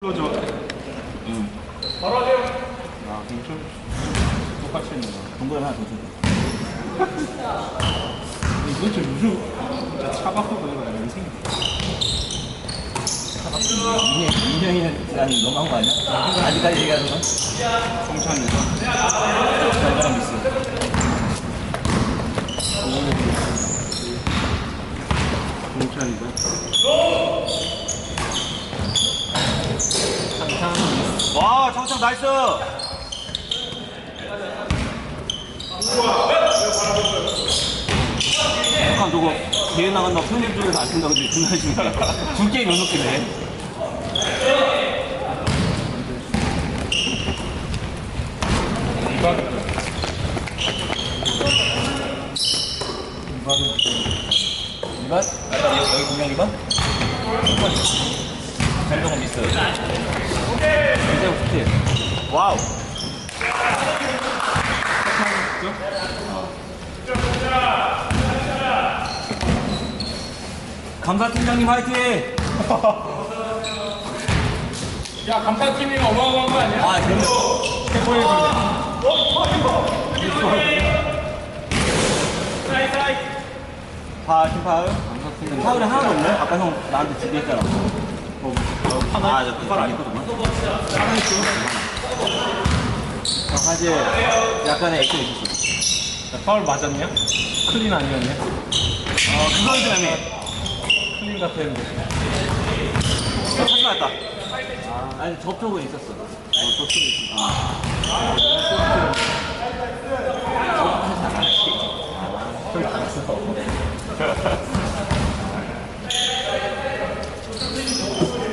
불러줘. 응. 바로 하세요. 아, 그럼 똑같이 했네. 동그라미 하나 더 줘. 이거 좀 무슨 차 바꾸고 이거 인생. 인형이라니 너무한 거 아니야? 아직까지 얘기하는 건? 성찬이죠. 달달한 미스. 성찬이죠. 와, 정상 나이스! 잠깐 저거 대회 나간다고 편집 쪽에서 안 쓴다고 지금 존나 열심히 해. 굴게임 몇 넣겠네. 이반? 여기 분명 이반? 달동은 미스. 이제부터 스틸. 와우! 감사팀장님 화이팅! 야, 감사팀이면 어마어마한 거 아니야? 아, 그럼요. 최고의 파울, 팀 파울. 파울이 하나도 없네? 아까 형 나한테 준비했잖아. 아, 저 파울 아니거든요. 하나 있어. 사실 약간의 액션이 있었어. 파울 맞았냐? 클린 아니었냐? 그건 좀 애매해. 클린 같았는데. 사실 맞다. 아니, 저쪽은 있었어. 저쪽에 있어.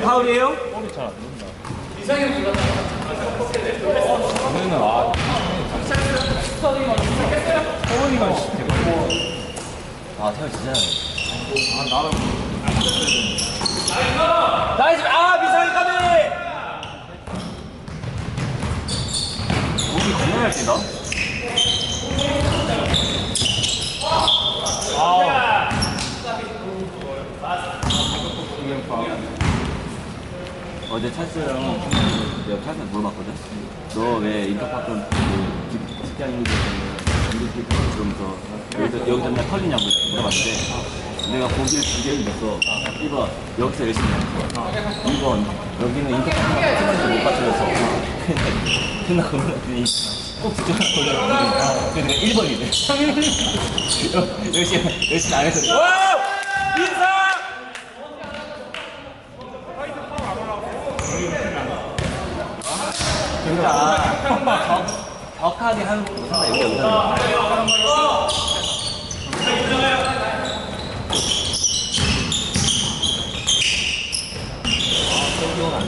파울이에요? 볼이 잘 안 된다. 오늘은 서원이가 되게 아, 태현 진짜. 나랑 나이스! 아, 미사일 까비! 목이 겁나 잘 뛴다. 어제 찰스랑 내가 찰스 물어봤거든? 너 왜 인터파크 직장 인구 MVP 그러면서 여기서 맨날 털리냐고 물어봤는데 내가 거기를 2개를 냈어. 1번 여기서 열심히 했어. 2번 여기는 인터파크 못 받쳐서 끝나고 그랬더니 꼭 집중하고 걸렸더니 그래서 내가 1번이래. 열심히 안 해서 와! 인사! 그러니까 격하게 하는 상당히 여기가 의사다.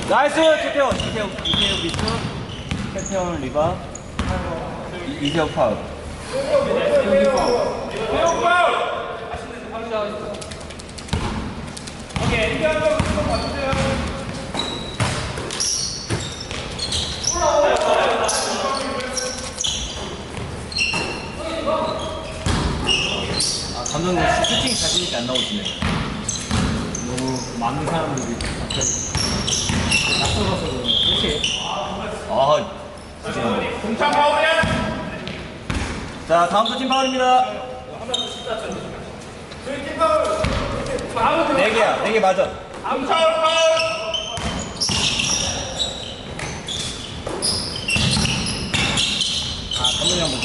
나이스! 최태원 비트 최태원 리바 이세혁 파울 감독님 슈팅 자신있게 안 나오시네. 너무 많은 사람들이 낯설어서 그렇지. 아, 죄송합니다. 동참 파울이야! 자, 다음 주 팀 파울입니다. 네 개야, 4개 맞아. 암살 파울! 아, 감독님 한번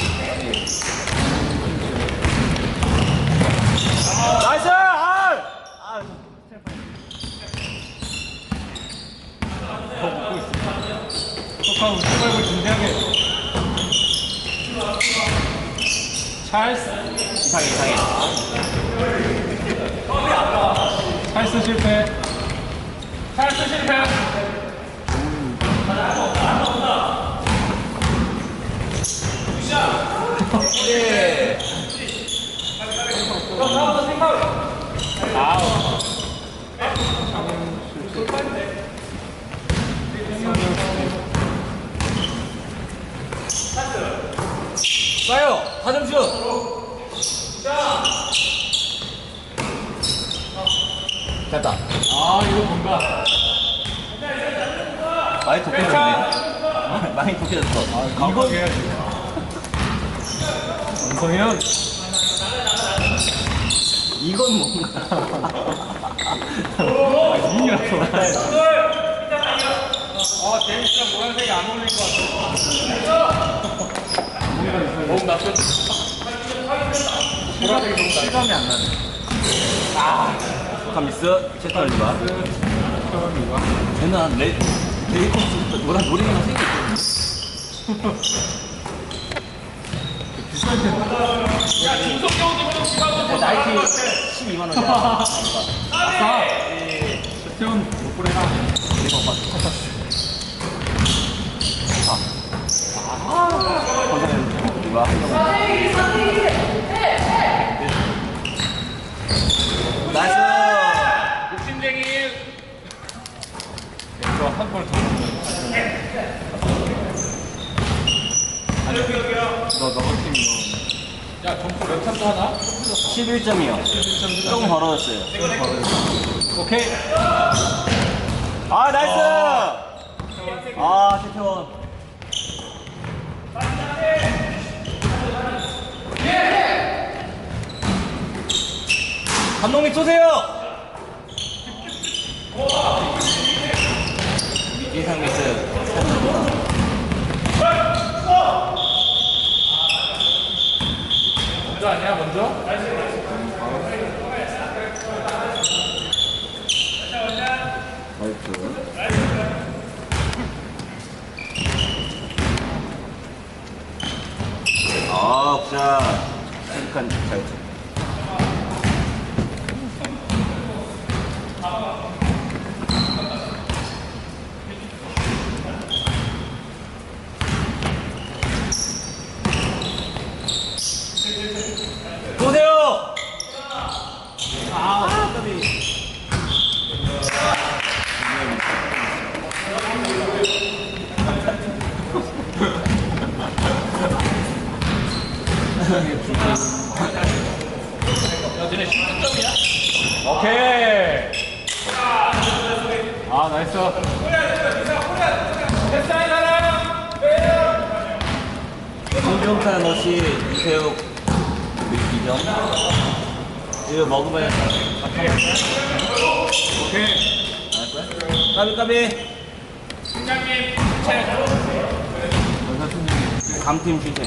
나이스! 더 먹고 있어. 속하고 출발을 준비하게. 찰스. 이상해. 찰스 실패. 찰스 실패. 예. 아우. 쏴요! 4점 슛! 됐다. 아, 이거 뭔가. 많이 독해졌네. 많이 독해졌어. 이건 해야지. 원성현. 이건 뭔가. 이라서. 데미지랑 노란색이 안 어울릴 것 같아. 너무 낯선. 보라색이 너무 실감이 안 나네. 카미스, 체크할리바. 쟤는 레이커스 뭐라 노리는 생겼거든. 비쌀 텐데. 나이키 12만원이야. 아싸! 태훈 못 보내나? 이거 봐. 이거 나이스! 욕심쟁이! 이거 한골 더 넣으면 너 팀이요. 야, 점수 몇 점도 하나? 11점이요. 조금 벌어졌어요. 오케이. 아, 나이스! 아, 최태원. 감독님 쏘세요! 이상미스. 먼저 아니야, 먼저? 아, 자, 생각한 자유투. 보세요! 아, 까비. 야, 너네 10점이야? 오케이. 아, 나이스. 송병찬 넣시 이세욱 2점. 이거 먹으면 오케이. 까비. 팀장님, 감팀 주세.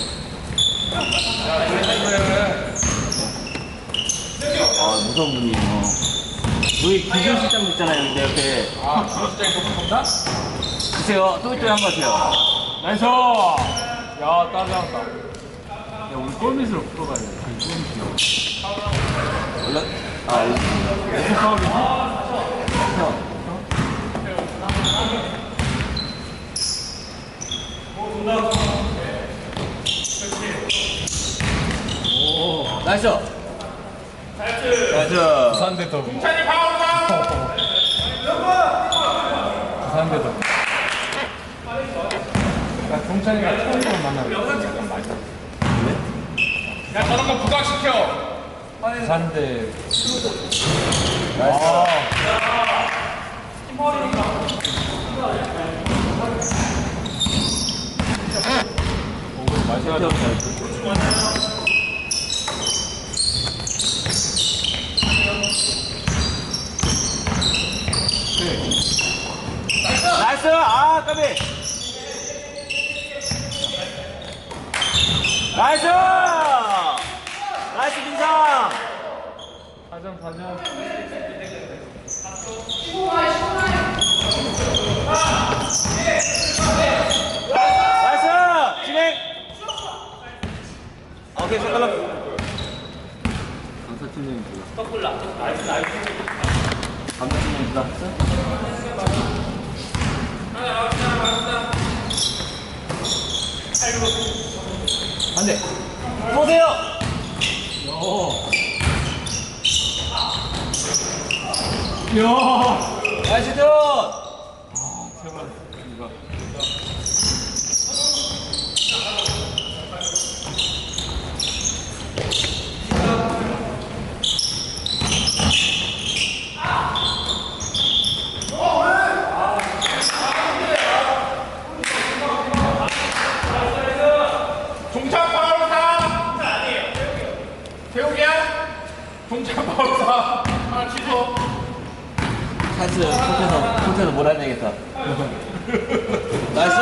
아, 무서운 분이에요. 우리 기술 실장 있잖아요, 근데 옆에. 아, 주식장이 높습니다? 주세요. 또이또이 한번 하세요. 나이스! 야, 따라잡았다. 야, 우리 골밑으로 풀어가야 돼. 골밑이요. 원래, 아, 무슨 파울이지? 나이스! 나이스! 부산대 더블. 부산이 파울이다! 부산대 더블. 야, 동찬이가 처음으로 만나면 약간 맞아. 야, 저런 거 부각시켜! 부산대. 나이스! 아, 까비! 나이스! 나이스, 김상! 4점, 4점. 나이스! 진행! 오케이, 색깔로. 강사팀장님 불러. 강사팀장님 불러. 안 돼. 보세요! 야! 나이스 슛! 제발, 이거. 몰아내겠다. 나이스!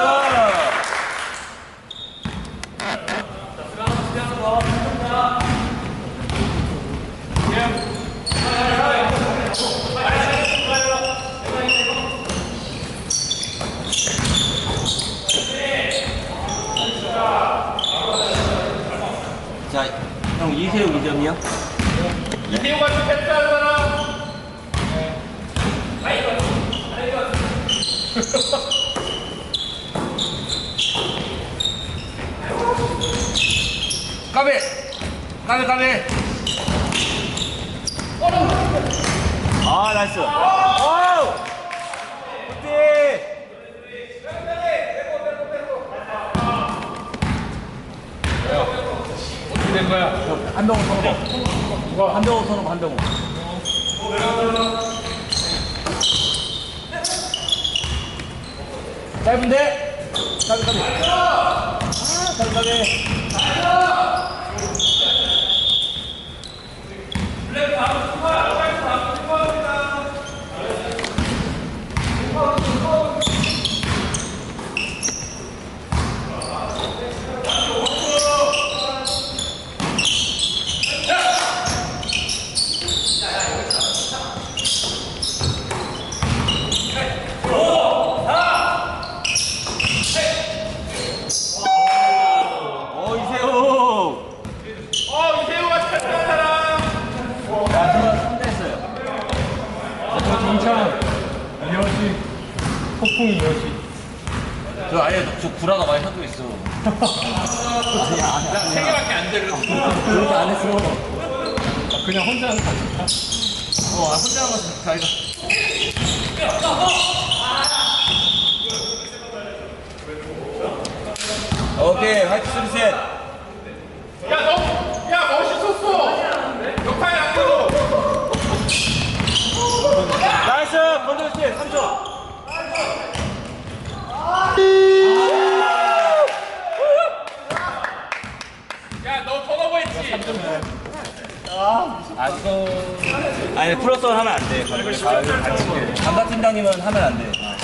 자, 형 이세용 2점이요? 이태용 같이 패스하는 사람. 까비. 아, 나이스. 와우! 굿디! 어떻게 된 거야? 한병호 선호. 한병호 선호, 한병호. 짧은데? 까비. 아, 까비. 이태용 같이 패스하는 사람. 마지막 3대 했어요. 정찬, 이효식, 폭풍 이효식. 저 아예 저 구라가 많이 섞여 있어. 아니야. 3개밖에 안 돼. 그래서 그렇게 안 했어. 그냥 혼자 하는 거. 혼자 하는 거 자기가. 오케이, 화이트 수리셋. 야, 멋있었어. 역할 안 되고. 나이스! 건드렸지? 3초. 야, 너 턴오버 했지? 아니, 플러스 하면 안 돼. 감각 팀장님은 하면 안 돼.